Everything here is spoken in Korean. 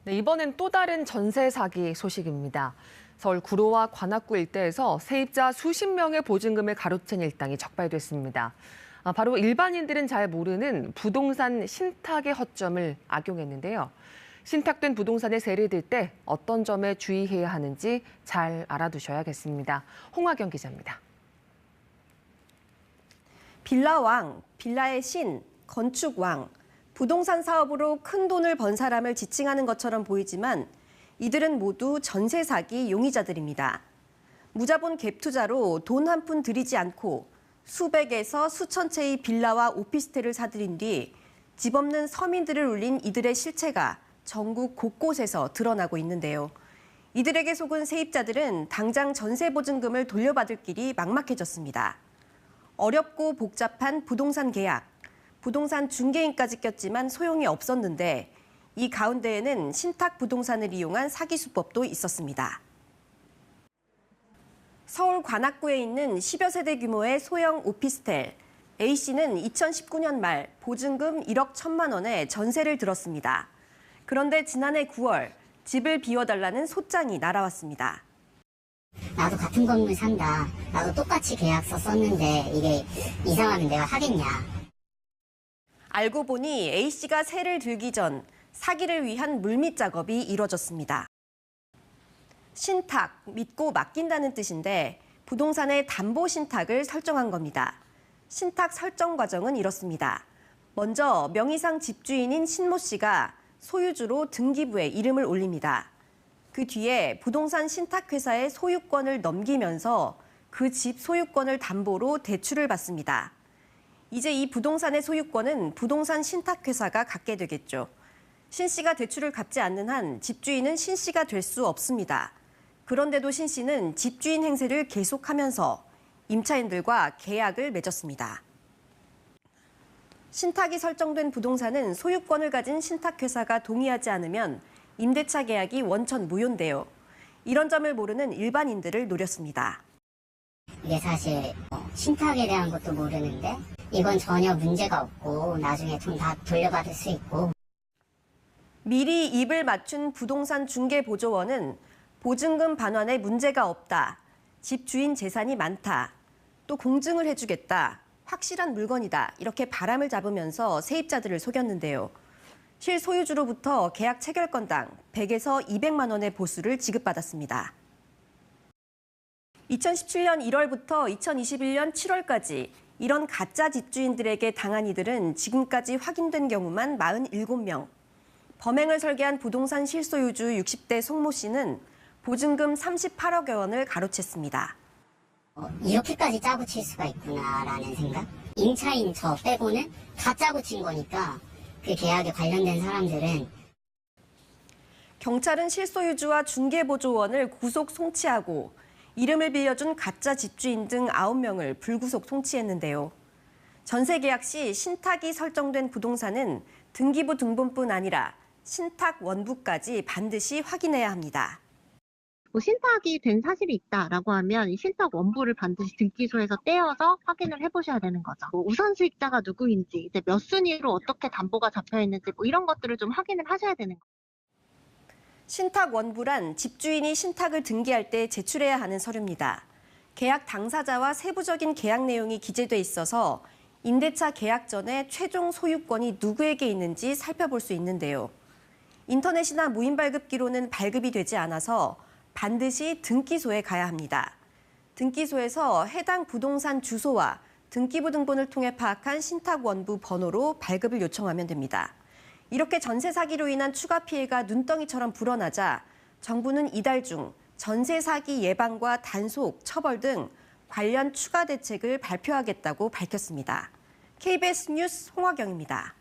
네, 이번엔 또 다른 전세 사기 소식입니다. 서울 구로와 관악구 일대에서 세입자 수십 명의 보증금을 가로챈 일당이 적발됐습니다. 바로 일반인들은 잘 모르는 부동산 신탁의 허점을 악용했는데요. 신탁된 부동산에 세를 들 때 어떤 점에 주의해야 하는지 잘 알아두셔야겠습니다. 홍화경 기자입니다. 빌라왕, 빌라의 신, 건축왕, 부동산 사업으로 큰 돈을 번 사람을 지칭하는 것처럼 보이지만 이들은 모두 전세 사기 용의자들입니다. 무자본 갭 투자로 돈 한 푼 들이지 않고 수백에서 수천 채의 빌라와 오피스텔을 사들인 뒤 집 없는 서민들을 울린 이들의 실체가 전국 곳곳에서 드러나고 있는데요. 이들에게 속은 세입자들은 당장 전세 보증금을 돌려받을 길이 막막해졌습니다. 어렵고 복잡한 부동산 계약, 부동산 중개인까지 꼈지만 소용이 없었는데 이 가운데에는 신탁 부동산을 이용한 사기 수법도 있었습니다. 서울 관악구에 있는 10여 세대 규모의 소형 오피스텔 A씨는 2019년 말 보증금 1억 1천만 원에 전세를 들었습니다. 그런데 지난해 9월 집을 비워달라는 소장이 날아왔습니다. 나도 같은 건물 산다. 나도 똑같이 계약서 썼는데 이게 이상하면 내가 하겠냐. 알고 보니 A씨가 세를 들기 전 사기를 위한 물밑 작업이 이뤄졌습니다. 신탁, 믿고 맡긴다는 뜻인데 부동산의 담보 신탁을 설정한 겁니다. 신탁 설정 과정은 이렇습니다. 먼저 명의상 집주인인 신모 씨가 소유주로 등기부에 이름을 올립니다. 그 뒤에 부동산 신탁회사의 소유권을 넘기면서 그 집 소유권을 담보로 대출을 받습니다. 이제 이 부동산의 소유권은 부동산 신탁회사가 갖게 되겠죠. 신 씨가 대출을 갚지 않는 한 집주인은 신 씨가 될 수 없습니다. 그런데도 신 씨는 집주인 행세를 계속하면서 임차인들과 계약을 맺었습니다. 신탁이 설정된 부동산은 소유권을 가진 신탁회사가 동의하지 않으면 임대차 계약이 원천 무효인데요. 이런 점을 모르는 일반인들을 노렸습니다. 이게 사실 신탁에 대한 것도 모르는데 이건 전혀 문제가 없고 나중에 돈 다 돌려받을 수 있고. 미리 입을 맞춘 부동산 중개보조원은 보증금 반환에 문제가 없다, 집 주인 재산이 많다, 또 공증을 해주겠다, 확실한 물건이다 이렇게 바람을 잡으면서 세입자들을 속였는데요. 실소유주로부터 계약 체결 건당 100에서 200만 원의 보수를 지급받았습니다. 2017년 1월부터 2021년 7월까지 이런 가짜 집주인들에게 당한 이들은 지금까지 확인된 경우만 47명. 범행을 설계한 부동산 실소유주 60대 송모 씨는 보증금 38억여 원을 가로챘습니다. 이렇게까지 짜고 칠 수가 있구나라는 생각? 임차인 저 빼고는 다 짜고 친 거니까 그 계약에 관련된 사람들은. 경찰은 실소유주와 중개보조원을 구속 송치하고 이름을 빌려준 가짜 집주인 등 9명을 불구속 송치했는데요. 전세 계약 시 신탁이 설정된 부동산은 등기부 등본뿐 아니라 신탁 원부까지 반드시 확인해야 합니다. 신탁이 된 사실이 있다라고 하면 이 신탁 원부를 반드시 등기소에서 떼어서 확인을 해보셔야 되는 거죠. 우선 수익자가 누구인지, 이제 몇 순위로 어떻게 담보가 잡혀 있는지 이런 것들을 좀 확인을 하셔야 되는 거죠. 신탁 원부란 집주인이 신탁을 등기할 때 제출해야 하는 서류입니다. 계약 당사자와 세부적인 계약 내용이 기재돼 있어서 임대차 계약 전에 최종 소유권이 누구에게 있는지 살펴볼 수 있는데요. 인터넷이나 무인 발급기로는 발급이 되지 않아서 반드시 등기소에 가야 합니다. 등기소에서 해당 부동산 주소와 등기부 등본을 통해 파악한 신탁 원부 번호로 발급을 요청하면 됩니다. 이렇게 전세 사기로 인한 추가 피해가 눈덩이처럼 불어나자 정부는 이달 중 전세 사기 예방과 단속, 처벌 등 관련 추가 대책을 발표하겠다고 밝혔습니다. KBS 뉴스 홍화경입니다.